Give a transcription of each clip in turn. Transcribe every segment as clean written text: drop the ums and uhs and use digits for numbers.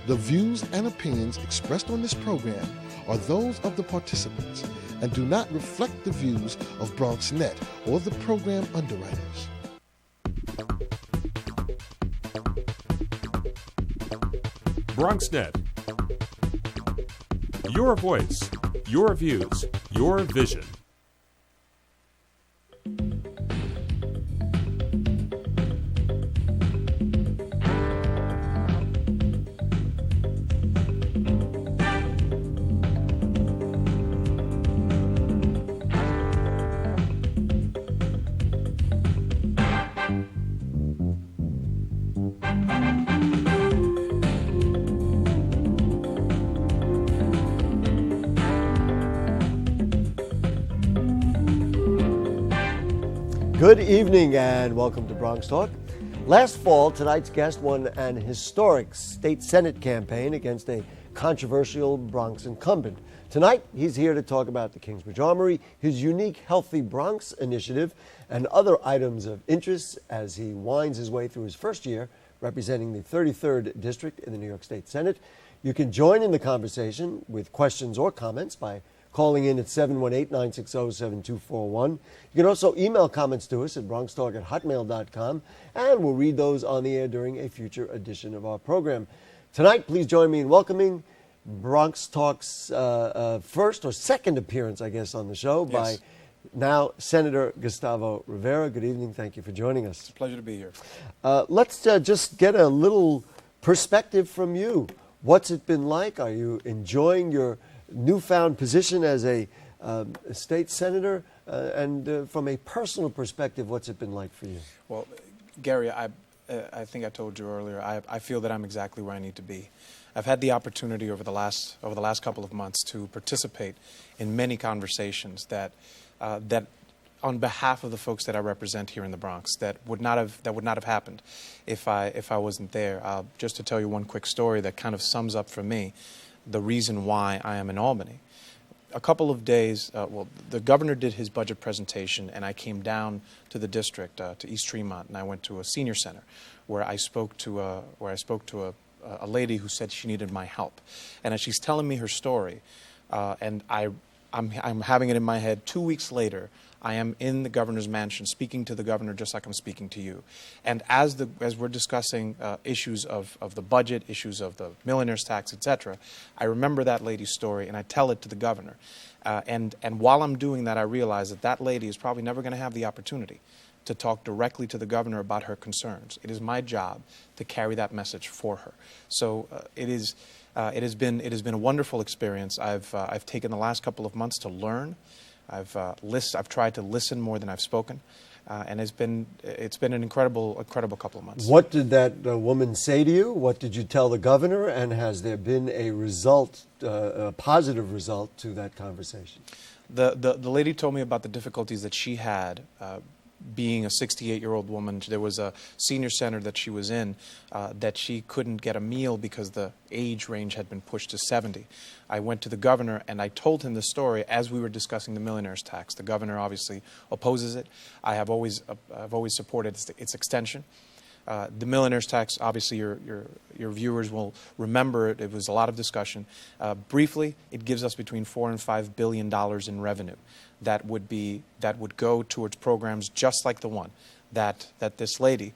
The views and opinions expressed on this program are those of the participants and do not reflect the views of BronxNet or the program underwriters. BronxNet. Your voice, your views, your vision. Good evening and welcome to BronxTalk. Last fall, tonight's guest won an historic state Senate campaign against a controversial Bronx incumbent. Tonight, he's here to talk about the Kingsbridge Armory, his unique Healthy Bronx initiative, and other items of interest as he winds his way through his first year representing the 33rd District in the New York State Senate. You can join in the conversation with questions or comments by calling in at 718-960-7241. You can also email comments to us at bronxtalk@hotmail.com, and we'll read those on the air during a future edition of our program. Tonight, please join me in welcoming BronxTalk's first or second appearance, I guess, on the show by now Senator Gustavo Rivera. Good evening. Thank you for joining us. It's a pleasure to be here. Let's just get a little perspective from you. What's it been like? Are you enjoying your newfound position as a state senator, and from a personal perspective, what's it been like for you? Well, Gary, I think I told you earlier, I feel that I'm exactly where I need to be. I've had the opportunity over the last couple of months to participate in many conversations that on behalf of the folks that I represent here in the Bronx that would not have happened if I wasn't there. Just to tell you one quick story that kind of sums up for me the reason why I am in Albany. A couple of days, the governor did his budget presentation, and I came down to the district, to East Tremont, and I went to a senior center where I spoke to a lady who said she needed my help. And as she's telling me her story, and I'm having it in my head, 2 weeks later, I am in the governor's mansion speaking to the governor just like I'm speaking to you. And as we're discussing issues of the budget, issues of the millionaire's tax, etc., I remember that lady's story and I tell it to the governor. And while I'm doing that, I realize that lady is probably never going to have the opportunity to talk directly to the governor about her concerns. It is my job to carry that message for her. So it has been a wonderful experience. I've taken the last couple of months to learn. I've tried to listen more than I've spoken, and it's been an incredible couple of months. What did that woman say to you? What did you tell the governor? And has there been a result, a positive result to that conversation? The lady told me about the difficulties that she had. Being a 68-year-old woman, there was a senior center that she was in that she couldn't get a meal because the age range had been pushed to 70. I went to the governor and I told him the story as we were discussing the millionaire's tax. The governor obviously opposes it. I've always supported its extension. The millionaire's tax, obviously your viewers will remember it. It was a lot of discussion. Briefly, it gives us between $4 and $5 billion in revenue that would go towards programs just like the one that this lady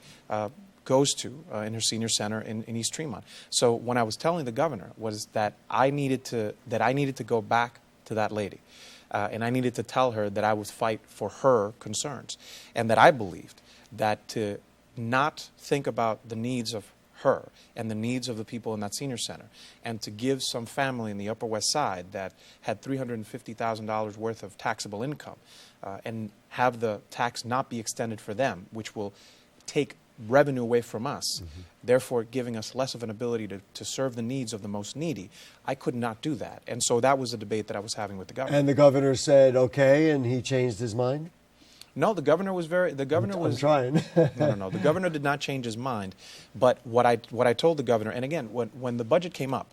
goes to in her senior center in East Tremont. So when I was telling the governor was that I needed to go back to that lady. And I needed to tell her that I would fight for her concerns, and that I believed that to not think about the needs of her and the needs of the people in that senior center, and to give some family in the Upper West Side that had $350,000 worth of taxable income and have the tax not be extended for them, which will take revenue away from us, therefore giving us less of an ability to serve the needs of the most needy. I could not do that. And so that was a debate that I was having with the governor. And the governor said, okay, and he changed his mind? No, the governor was I'm trying. No. The governor did not change his mind. But what I told the governor, and again, when the budget came up,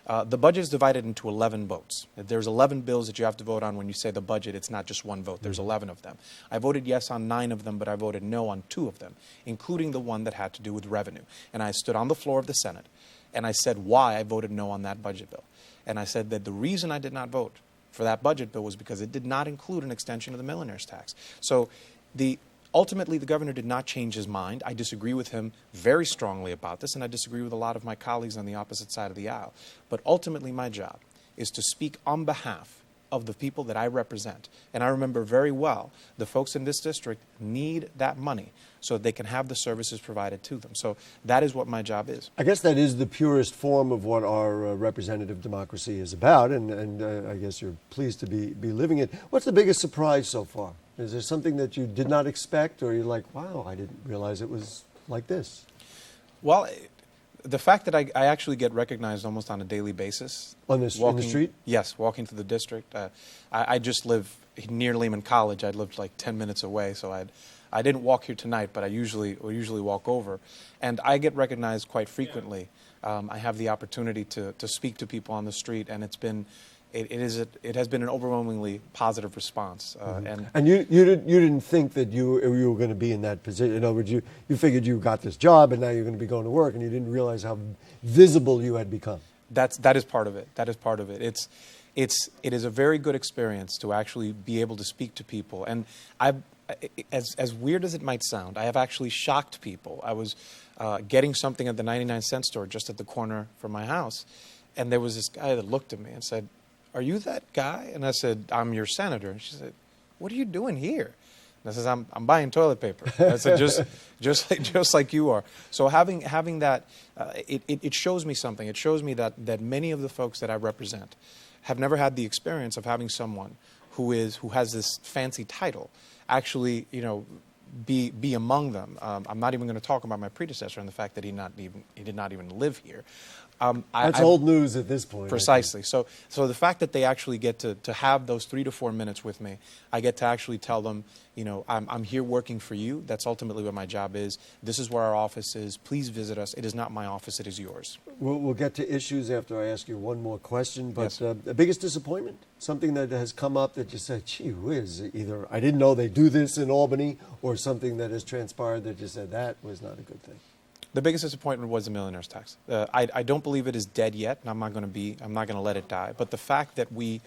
The budget is divided into 11 votes. There's 11 bills that you have to vote on when you say the budget. It's not just one vote. There's 11 of them. I voted yes on 9 of them, but I voted no on 2 of them, including the one that had to do with revenue. And I stood on the floor of the Senate, and I said why I voted no on that budget bill. And I said that the reason I did not vote for that budget bill was because it did not include an extension of the millionaire's tax. So ultimately, the governor did not change his mind. I disagree with him very strongly about this, and I disagree with a lot of my colleagues on the opposite side of the aisle. But ultimately, my job is to speak on behalf of the people that I represent. And I remember very well the folks in this district need that money so they can have the services provided to them. So that is what my job is. I guess that is the purest form of what our representative democracy is about, and I guess you're pleased to be living it. What's the biggest surprise so far? Is there something that you did not expect, or you're like, wow, I didn't realize it was like this? Well, the fact that I actually get recognized almost on a daily basis. In the street? Yes, walking through the district. I just live near Lehman College. I lived like 10 minutes away, so I didn't walk here tonight, but I usually walk over. And I get recognized quite frequently. I have the opportunity to speak to people on the street, and it has been an overwhelmingly positive response. And you didn't think that you were going to be in that position. In other words, you figured you got this job and now you're going to be going to work, and you didn't realize how visible you had become. That is part of it. That is part of it. It is a very good experience to actually be able to speak to people. And as weird as it might sound, I have actually shocked people. I was getting something at the 99-cent store just at the corner from my house, and there was this guy that looked at me and said, "Are you that guy?" And I said, "I'm your senator." And she said, "What are you doing here?" And I said, I'm buying toilet paper." I said, just like you are. So having that, it shows me something. It shows me that many of the folks that I represent have never had the experience of having someone who has this fancy title actually, be among them. I'm not even going to talk about my predecessor and the fact that he did not even live here. That's old news at this point. Precisely. So the fact that they actually get to have those 3 to 4 minutes with me, I get to actually tell them, I'm here working for you. That's ultimately what my job is. This is where our office is. Please visit us. It is not my office. It is yours. We'll get to issues after I ask you one more question. But Yes. The biggest disappointment? Something that has come up that you said, gee whiz, either I didn't know they do this in Albany, or something that has transpired that you said that was not a good thing. The biggest disappointment was the millionaire's tax. I don't believe it is dead yet, and I'm not going to let it die. But the fact that we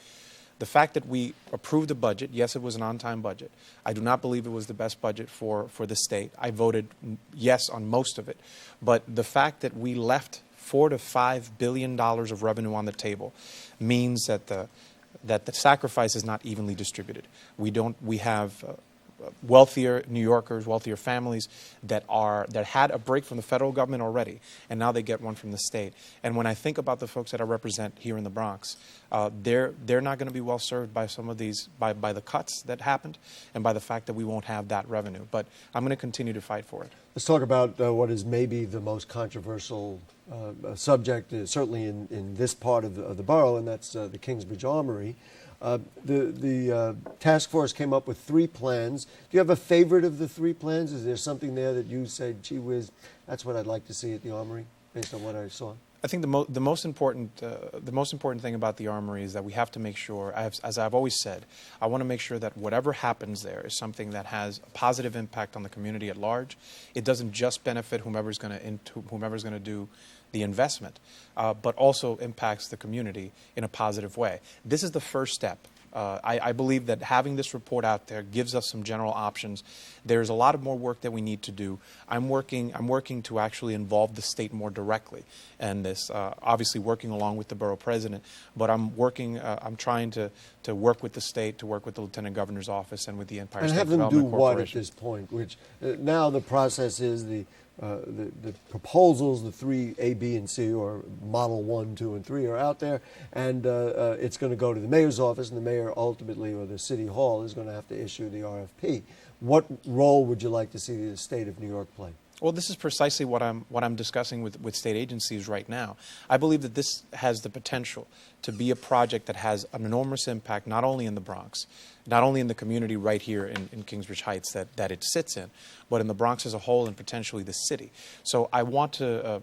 approved a budget, yes, it was an on-time budget. I do not believe it was the best budget for the state. I voted yes on most of it. But the fact that we left $4 to $5 billion of revenue on the table means that the sacrifice is not evenly distributed. We have wealthier New Yorkers, wealthier families that had a break from the federal government already, and now they get one from the state. And when I think about the folks that I represent here in the Bronx, they're not going to be well served by some of these, by the cuts that happened, and by the fact that we won't have that revenue. But I'm going to continue to fight for it. Let's talk about what is maybe the most controversial subject, certainly in this part of the borough, and that's the Kingsbridge Armory. The task force came up with 3 plans. Do you have a favorite of the 3 plans? Is there something there that you said, gee whiz, that's what I'd like to see at the Armory, based on what I saw? I think the most important thing about the Armory is that we have to make sure, as I've always said, I want to make sure that whatever happens there is something that has a positive impact on the community at large. It doesn't just benefit whomever's going to do the investment, but also impacts the community in a positive way. This is the first step. I believe that having this report out there gives us some general options. There's a lot of more work that we need to do. I'm working to actually involve the state more directly in this, obviously working along with the borough president, but I'm trying to work with the state, to work with the lieutenant governor's office and with the Empire State Development Corporation. And have them do what at this point? Which now the process is the proposals, the 3 A, B, and C, or Model 1, 2, and 3 are out there, and it's going to go to the mayor's office, and the mayor ultimately, or the city hall, is going to have to issue the RFP. What role would you like to see the state of New York play? Well, this is precisely what I'm discussing with state agencies right now. I believe that this has the potential to be a project that has an enormous impact, not only in the Bronx, not only in the community right here in Kingsbridge Heights that it sits in, but in the Bronx as a whole and potentially the city. So I want to,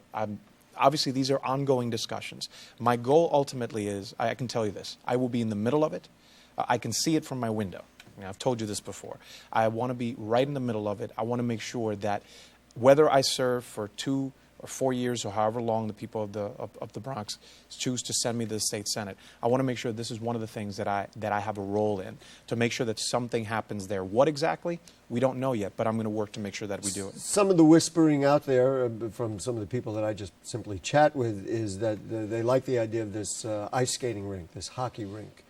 obviously, these are ongoing discussions. My goal ultimately is, I can tell you this, I will be in the middle of it. I can see it from my window. I've told you this before. I want to be right in the middle of it. I want to make sure that whether I serve for 2 or 4 years or however long the people of the Bronx choose to send me to the state Senate, I want to make sure this is one of the things that I have a role in, to make sure that something happens there. What exactly? We don't know yet, but I'm going to work to make sure that we do it. Some of the whispering out there from some of the people that I just simply chat with is that they like the idea of this ice skating rink, this hockey rink.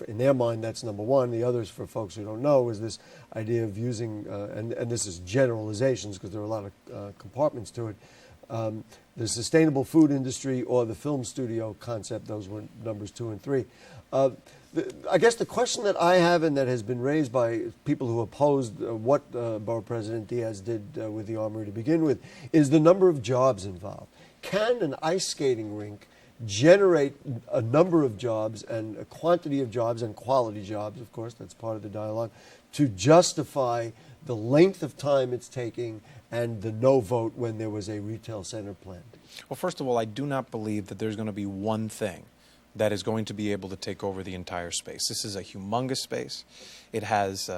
In their mind, that's number one. The others, for folks who don't know, is this idea of using, and this is generalizations because there are a lot of compartments to it, the sustainable food industry or the film studio concept. Those were numbers 2 and 3. I guess the question that I have, and that has been raised by people who opposed what Borough President Diaz did with the Armory to begin with, is the number of jobs involved. Can an ice skating rink generate a number of jobs and a quantity of jobs and quality jobs, of course, that's part of the dialogue, to justify the length of time it's taking and the no vote when there was a retail center planned? Well, first of all, I do not believe that there's going to be one thing that is going to be able to take over the entire space. This is a humongous space. It has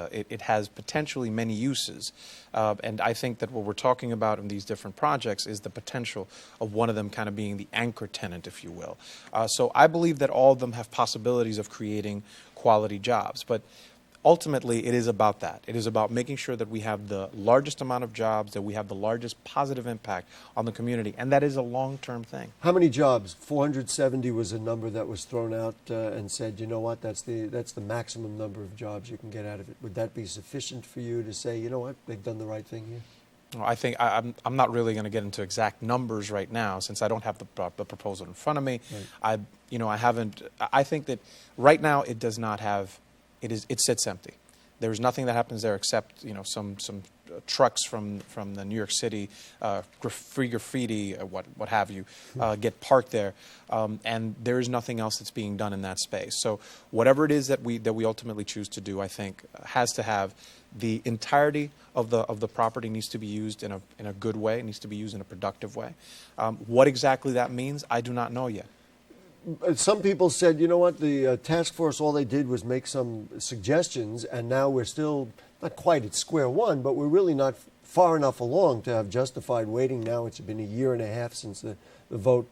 potentially many uses. And I think that what we're talking about in these different projects is the potential of one of them kind of being the anchor tenant, if you will. So I believe that all of them have possibilities of creating quality jobs. But ultimately, it is about that. It is about making sure that we have the largest amount of jobs, that we have the largest positive impact on the community, and that is a long-term thing. How many jobs? 470 was a number that was thrown out and said, you know what, that's the maximum number of jobs you can get out of it. Would that be sufficient for you to say, you know what, they've done the right thing here? Well, I think I'm not really going to get into exact numbers right now, since I don't have the proposal in front of me. Right. I haven't. I think that right now it does not have. It sits empty. There's nothing that happens there except some trucks from the New York City free graffiti, what have you, get parked there, and there is nothing else that's being done in that space. So whatever it is that we ultimately choose to do, I think has to have the entirety of the property needs to be used in a good way. It needs to be used in a productive way. What exactly that means, I do not know yet. Some people said, you know what, the task force, all they did was make some suggestions, and now we're still not quite at square one, but we're really not far enough along to have justified waiting. Now it's been a year and a half since the vote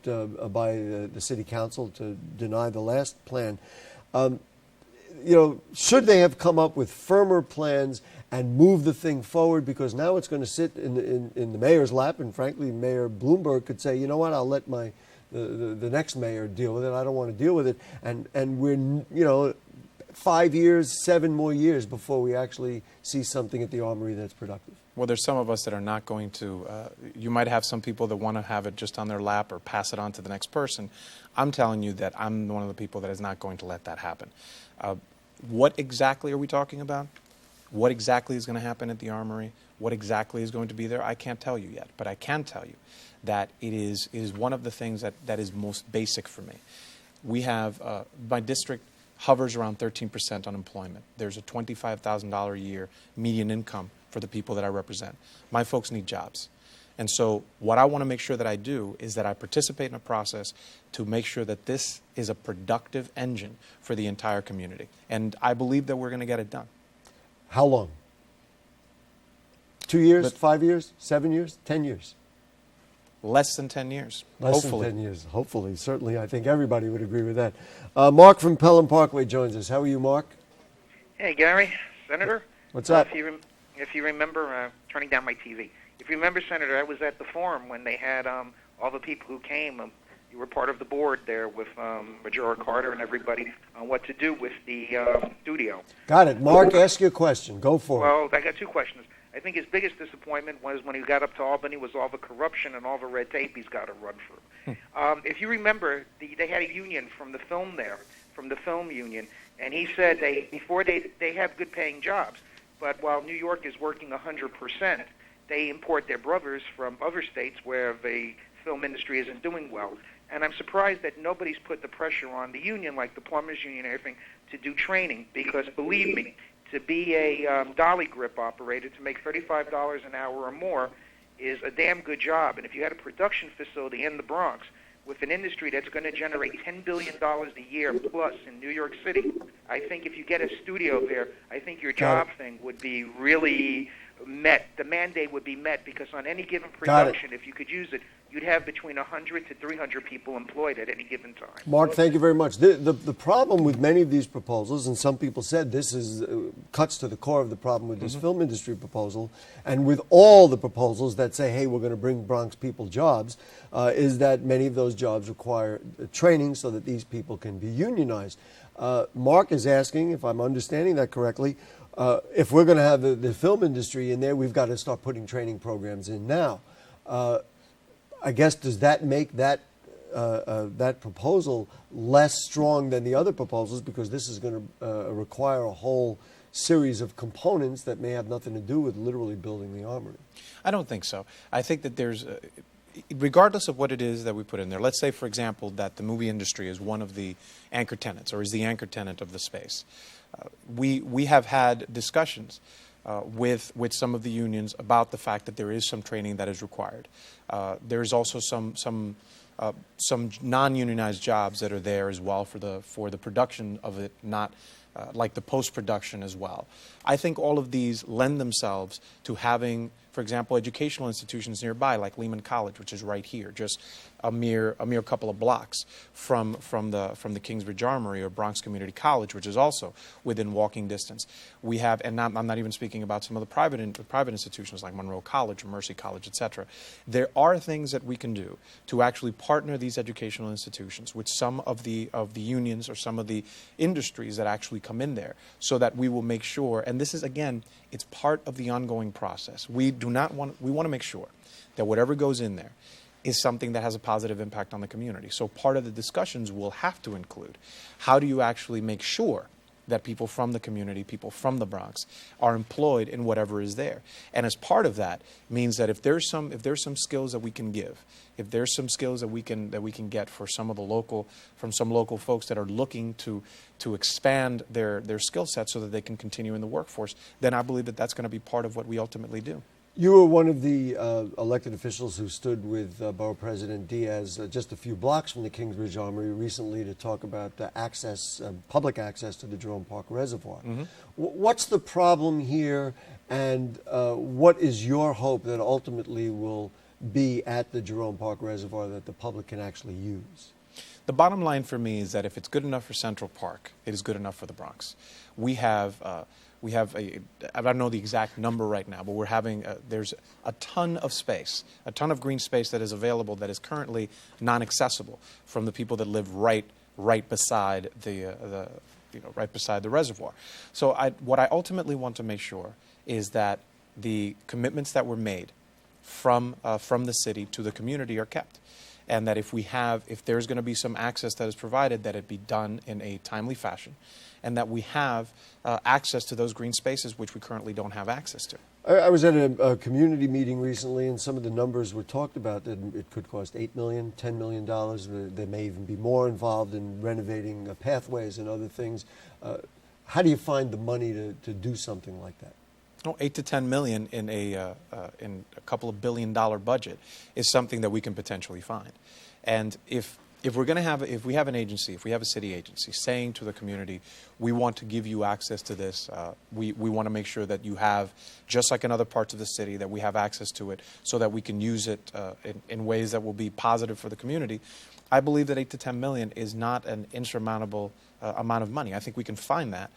by the city council to deny the last plan. Should they have come up with firmer plans and move the thing forward? Because now it's going to sit in the mayor's lap, and frankly, Mayor Bloomberg could say, you know what, I'll let the next mayor deal with it. I don't want to deal with it. And we're, 5 years, 7 more years before we actually see something at the Armory that's productive. Well, there's some of us that are not going to. You might have some people that want to have it just on their lap or pass it on to the next person. I'm telling you that I'm one of the people that is not going to let that happen. What exactly are we talking about? What exactly is going to happen at the Armory? What exactly is going to be there? I can't tell you yet, but I can tell you that it is one of the things that is most basic for me. We have, my district hovers around 13% unemployment. There's a $25,000 a year median income for the people that I represent. My folks need jobs. And so what I want to make sure that I do is that I participate in a process to make sure that this is a productive engine for the entire community. And I believe that we're going to get it done. How long? 2 years, 5 years, 7 years, 10 years? Less than 10 years, hopefully. Less than 10 years, hopefully. Certainly, I think everybody would agree with that. Mark from Pelham Parkway joins us. How are you, Mark? Hey, Gary, Senator. What's up? If you remember, turning down my TV. If you remember, Senator, I was at the forum when they had all the people who came. You were part of the board there with Majora Carter and everybody on what to do with the studio. Got it. Mark, ask your question. Go for it. Well, I got two questions. I think his biggest disappointment was when he got up to Albany was all the corruption and all the red tape he's got to run through. If you remember, they had a union from the film there, from the film union, and he said they have good-paying jobs, but while New York is working 100%, they import their brothers from other states where the film industry isn't doing well. And I'm surprised that nobody's put the pressure on the union, like the plumbers union and everything, to do training, because believe me, to be a dolly grip operator, to make $35 an hour or more, is a damn good job. And if you had a production facility in the Bronx with an industry that's going to generate $10 billion a year plus in New York City, I think if you get a studio there, I think your job thing would be really met. The mandate would be met, because on any given production, if you could use it, you'd have between 100 to 300 people employed at any given time. Mark, thank you very much. The problem with many of these proposals, and some people said this is cuts to the core of the problem with this film industry proposal, and with all the proposals that say, hey, we're going to bring Bronx people jobs, is that many of those jobs require training so that these people can be unionized. Mark is asking, if I'm understanding that correctly, if we're going to have the film industry in there, we've got to start putting training programs in now. I guess, does that make that proposal less strong than the other proposals, because this is going to require a whole series of components that may have nothing to do with literally building the armory? I don't think so. I think that there's, regardless of what it is that we put in there, let's say, for example, that the movie industry is one of the anchor tenants, or is the anchor tenant of the space. We have had discussions with some of the unions about the fact that there is some training that is required. There's also some non-unionized jobs that are there as well for the production of it, not like the post-production as well. I think all of these lend themselves to having, for example, educational institutions nearby, like Lehman College, which is right here, just a mere couple of blocks from the Kingsbridge Armory, or Bronx Community College, which is also within walking distance. We have, and I'm not even speaking about some of the private institutions like Monroe College or Mercy College, etc. There are things that we can do to actually partner these educational institutions with some of the unions or some of the industries that actually come in there, so that we will make sure, and this is, again, it's part of the ongoing process. We want to make sure that whatever goes in there is something that has a positive impact on the community. So part of the discussions will have to include, how do you actually make sure that people from the community, people from the Bronx, are employed in whatever is there? And as part of that means that if there's some skills that we can give, if there's some skills that we can get for some local folks that are looking to expand their skill set so that they can continue in the workforce, then I believe that that's going to be part of what we ultimately do. You were one of the elected officials who stood with Borough President Diaz just a few blocks from the Kingsbridge Armory recently to talk about public access to the Jerome Park Reservoir. What's the problem here, and what is your hope that ultimately will be at the Jerome Park Reservoir that the public can actually use? The bottom line for me is that if it's good enough for Central Park, it is good enough for the Bronx. We have I don't know the exact number right now, but there's a ton of space, a ton of green space that is available that is currently non-accessible from the people that live right beside the reservoir. So what I ultimately want to make sure is that the commitments that were made from the city to the community are kept, and that if there's going to be some access that is provided, that it be done in a timely fashion, and that we have access to those green spaces which we currently don't have access to. I was at a community meeting recently, and some of the numbers were talked about that it could cost $8 million, $10 million. There may even be more involved in renovating pathways and other things. How do you find the money to do something like that? Oh, 8 to 10 million in a couple of $1 billion budget is something that we can potentially find. And if we have an agency, if we have a city agency saying to the community, we want to give you access to this, we want to make sure that you have, just like in other parts of the city, that we have access to it so that we can use it in ways that will be positive for the community, I believe that 8 to 10 million is not an insurmountable amount of money. I think we can find that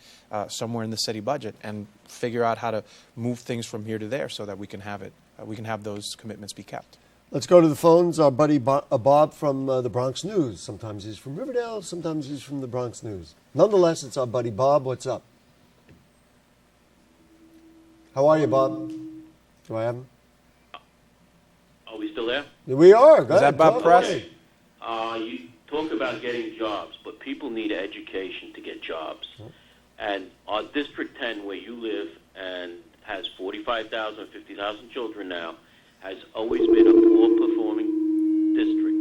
somewhere in the city budget and figure out how to move things from here to there so that we can have those commitments be kept. Let's go to the phones. Our buddy Bob from the Bronx News. Sometimes he's from Riverdale, sometimes he's from the Bronx News. Nonetheless, it's our buddy Bob. What's up? How are you, Bob? Do I have him? Are we still there? We are. Go Is ahead, that Bob Press? You talk about getting jobs, but people need education to get jobs. And our District 10, where you live, and has 45,000, 50,000 children now, has always been a poor-performing district.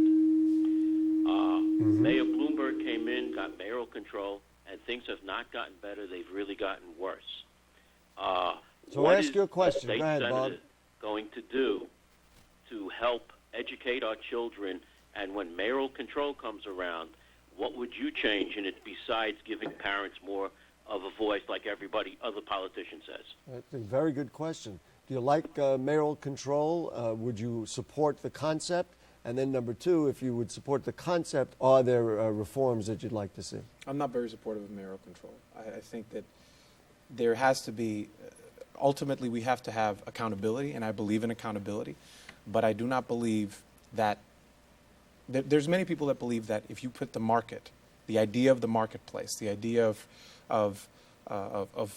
Mayor Bloomberg came in, got mayoral control, and things have not gotten better. They've really gotten worse. So ask your question. Go ahead, Bob. Going to do to help educate our children, and when mayoral control comes around, what would you change in it besides giving parents more of a voice like everybody, other politician says? That's a very good question. Do you like mayoral control? Would you support the concept? And then number two, if you would support the concept, are there reforms that you'd like to see? I'm not very supportive of mayoral control. I think that there has to be, ultimately we have to have accountability, and I believe in accountability, but I do not believe that, there's many people that believe that if you put the market, the idea of the marketplace, the idea of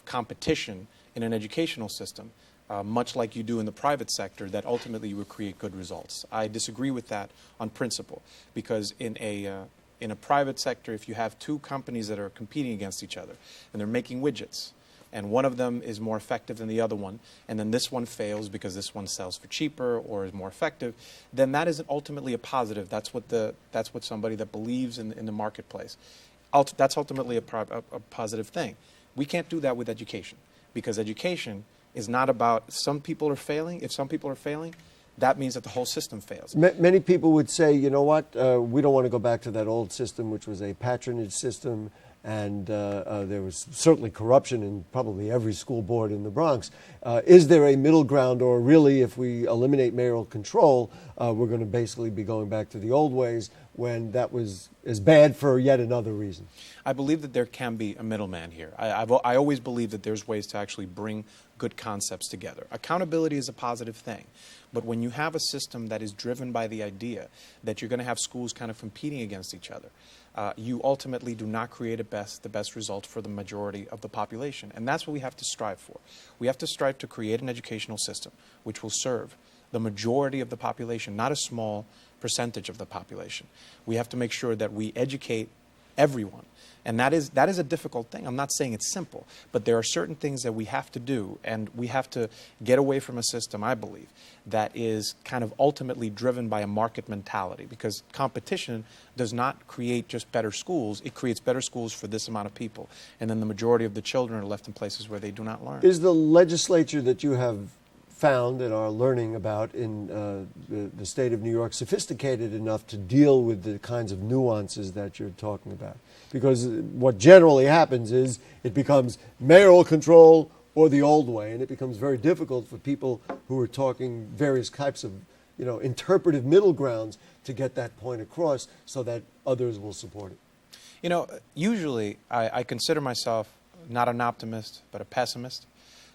competition in an educational system, much like you do in the private sector, that ultimately you will create good results. I disagree with that on principle, because in a private sector, if you have two companies that are competing against each other and they're making widgets, and one of them is more effective than the other one, and then this one fails because this one sells for cheaper or is more effective, then that isn't ultimately a positive. That's what somebody that believes in the marketplace. That's ultimately a positive thing. We can't do that with education, because education is not about some people are failing. If some people are failing, that means that the whole system fails. Many people would say, you know what, we don't want to go back to that old system, which was a patronage system, and there was certainly corruption in probably every school board in the Bronx. Is there a middle ground, or really, if we eliminate mayoral control, we're going to basically be going back to the old ways when that was as bad for yet another reason? I believe that there can be a middleman here. I always believe that there's ways to actually bring good concepts together. Accountability is a positive thing, but when you have a system that is driven by the idea that you're going to have schools kind of competing against each other, you ultimately do not create the best result for the majority of the population. And that's what we have to strive for. We have to strive to create an educational system which will serve the majority of the population, not a small percentage of the population. We have to make sure that we educate everyone. And that is a difficult thing. I'm not saying it's simple, but there are certain things that we have to do, and we have to get away from a system, I believe, that is kind of ultimately driven by a market mentality, because competition does not create just better schools. It creates better schools for this amount of people, and then the majority of the children are left in places where they do not learn. Is the legislature that you have found and are learning about in the state of New York sophisticated enough to deal with the kinds of nuances that you're talking about? Because what generally happens is it becomes mayoral control or the old way, and it becomes very difficult for people who are talking various types of, interpretive middle grounds to get that point across so that others will support it. Usually I consider myself not an optimist, but a pessimist.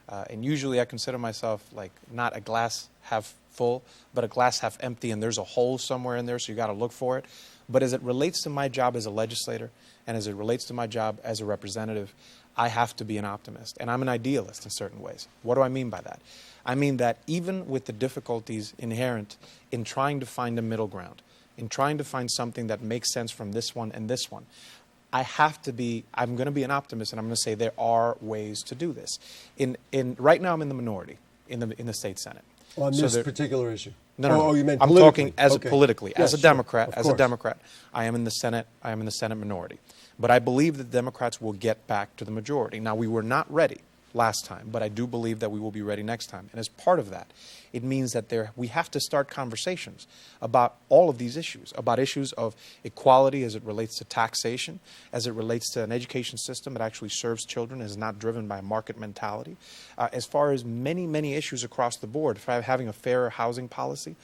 And usually I consider myself like not a glass half full, but a glass half empty, and there's a hole somewhere in there, so you got to look for it. But as it relates to my job as a legislator, and as it relates to my job as a representative, I have to be an optimist, and I'm an idealist in certain ways. What do I mean by that? I mean that even with the difficulties inherent in trying to find a middle ground, in trying to find something that makes sense from this one and this one, I'm going to be an optimist, and I'm going to say there are ways to do this. Right now, I'm in the minority in the state Senate. On this particular issue? No. You meant I'm politically. talking Okay. politically. Yes, As a Democrat, sure, I am in the Senate. I am in the Senate minority. But I believe that Democrats will get back to the majority. Now, we were not ready last time, but I do believe that we will be ready next time. And as part of that, it means that we have to start conversations about all of these issues, about issues of equality as it relates to taxation, as it relates to an education system that actually serves children and is not driven by a market mentality, as far as many, many issues across the board, having a fairer housing policy,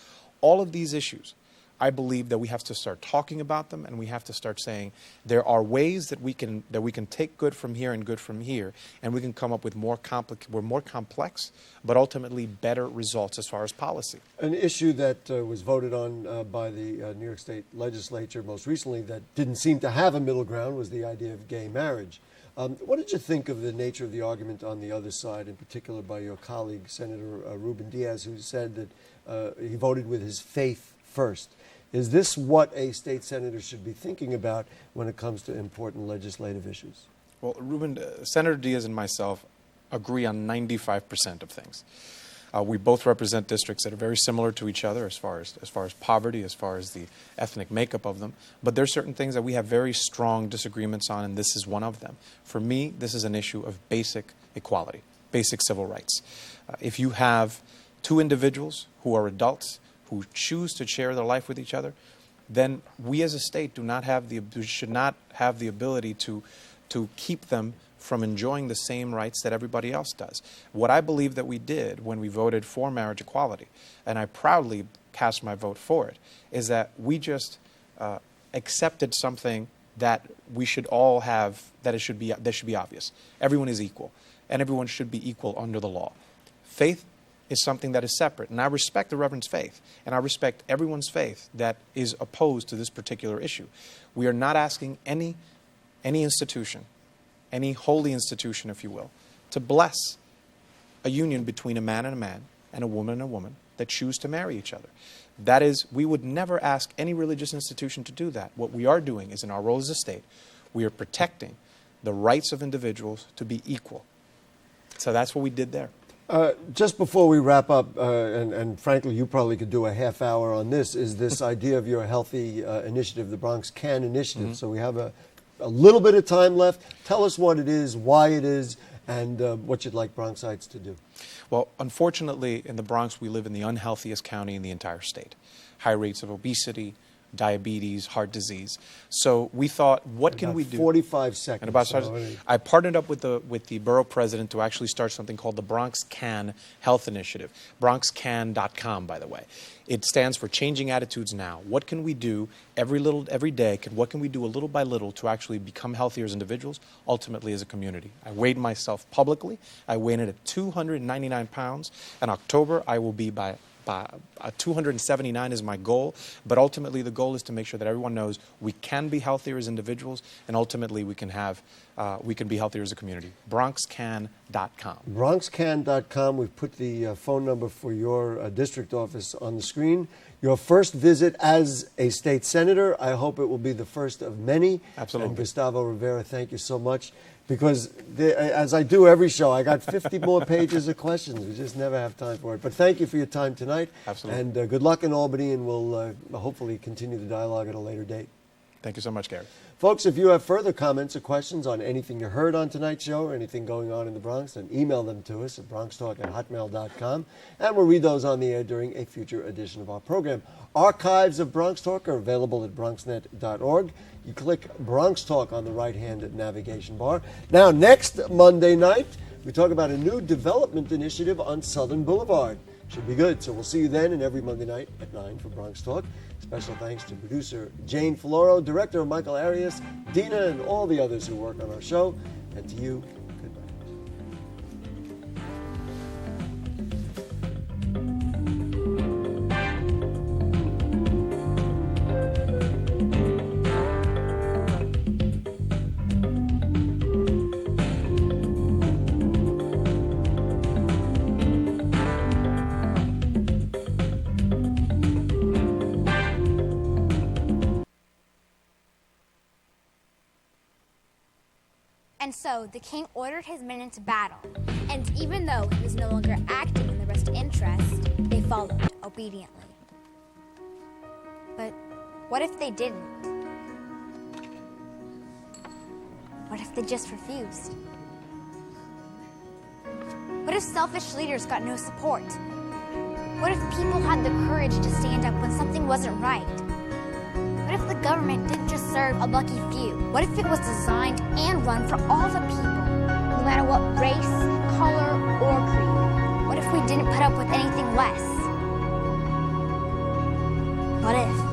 all of these issues. I believe that we have to start talking about them, and we have to start saying there are ways that we can take good from here and good from here, and we can come up with more complex, but ultimately better results as far as policy. An issue that was voted on by the New York State legislature most recently that didn't seem to have a middle ground was the idea of gay marriage. What did you think of the nature of the argument on the other side, in particular by your colleague, Senator Ruben Diaz, who said that he voted with his faith first? Is this what a state senator should be thinking about when it comes to important legislative issues? Well, Senator Diaz and myself agree on 95% of things. We both represent districts that are very similar to each other as far as poverty, as far as the ethnic makeup of them. But there are certain things that we have very strong disagreements on, and this is one of them. For me, this is an issue of basic equality, basic civil rights. If you have two individuals who are adults, who choose to share their life with each other, then we as a state should not have the ability to keep them from enjoying the same rights that everybody else does. What I believe that we did when we voted for marriage equality, and I proudly cast my vote for it, is that we just accepted something that we should all have, that should be obvious. Everyone is equal, and everyone should be equal under the law. Faith is something that is separate, and I respect the Reverend's faith, and I respect everyone's faith that is opposed to this particular issue. We are not asking any institution, any holy institution, if you will, to bless a union between a man and a woman that choose to marry each other. That is, we would never ask any religious institution to do that. What we are doing is, in our role as a state, we are protecting the rights of individuals to be equal. So that's what we did there. Just before we wrap up, and frankly, you probably could do a half hour on this, is this idea of your healthy initiative, the Bronx Can Initiative. So we have a little bit of time left. Tell us what it is, why it is, and what you'd like Bronxites to do. Well, unfortunately, in the Bronx, we live in the unhealthiest county in the entire state. High rates of obesity, diabetes, heart disease. So we thought, what can we do? 45 seconds. I partnered up with the borough president to actually start something called the Bronx Can Health Initiative. BronxCan.com, by the way. It stands for Changing Attitudes Now. What can we do every day? What can we do a little by little to actually become healthier as individuals, ultimately as a community? I weighed myself publicly. I weighed in at 299 pounds. In October, I will be by 279 is my goal, but ultimately the goal is to make sure that everyone knows we can be healthier as individuals, and ultimately we can be healthier as a community. BronxCan.com. BronxCan.com. We've put the phone number for your district office on the screen. Your first visit as a state senator, I hope it will be the first of many. Absolutely. And Gustavo Rivera, thank you so much. Because, as I do every show, I got 50 more pages of questions. We just never have time for it. But thank you for your time tonight. Absolutely. And good luck in Albany, and we'll hopefully continue the dialogue at a later date. Thank you so much, Gary. Folks, if you have further comments or questions on anything you heard on tonight's show or anything going on in the Bronx, then email them to us at bronxtalk@hotmail.com, and we'll read those on the air during a future edition of our program. Archives of Bronx Talk are available at bronxnet.org. You click Bronx Talk on the right-hand navigation bar. Now, next Monday night, we talk about a new development initiative on Southern Boulevard. Should be good, so we'll see you then and every Monday night at 9 for Bronx Talk. Special thanks to producer Jane Folloro, director Michael Arias, Dina, and all the others who work on our show. And to you, good night. And so the king ordered his men into battle, and even though he was no longer acting in their best interest, they followed obediently. But what if they didn't? What if they just refused? What if selfish leaders got no support? What if people had the courage to stand up when something wasn't right? What if the government didn't just serve a lucky few? What if it was designed and run for all the people, no matter what race, color, or creed? What if we didn't put up with anything less? What if?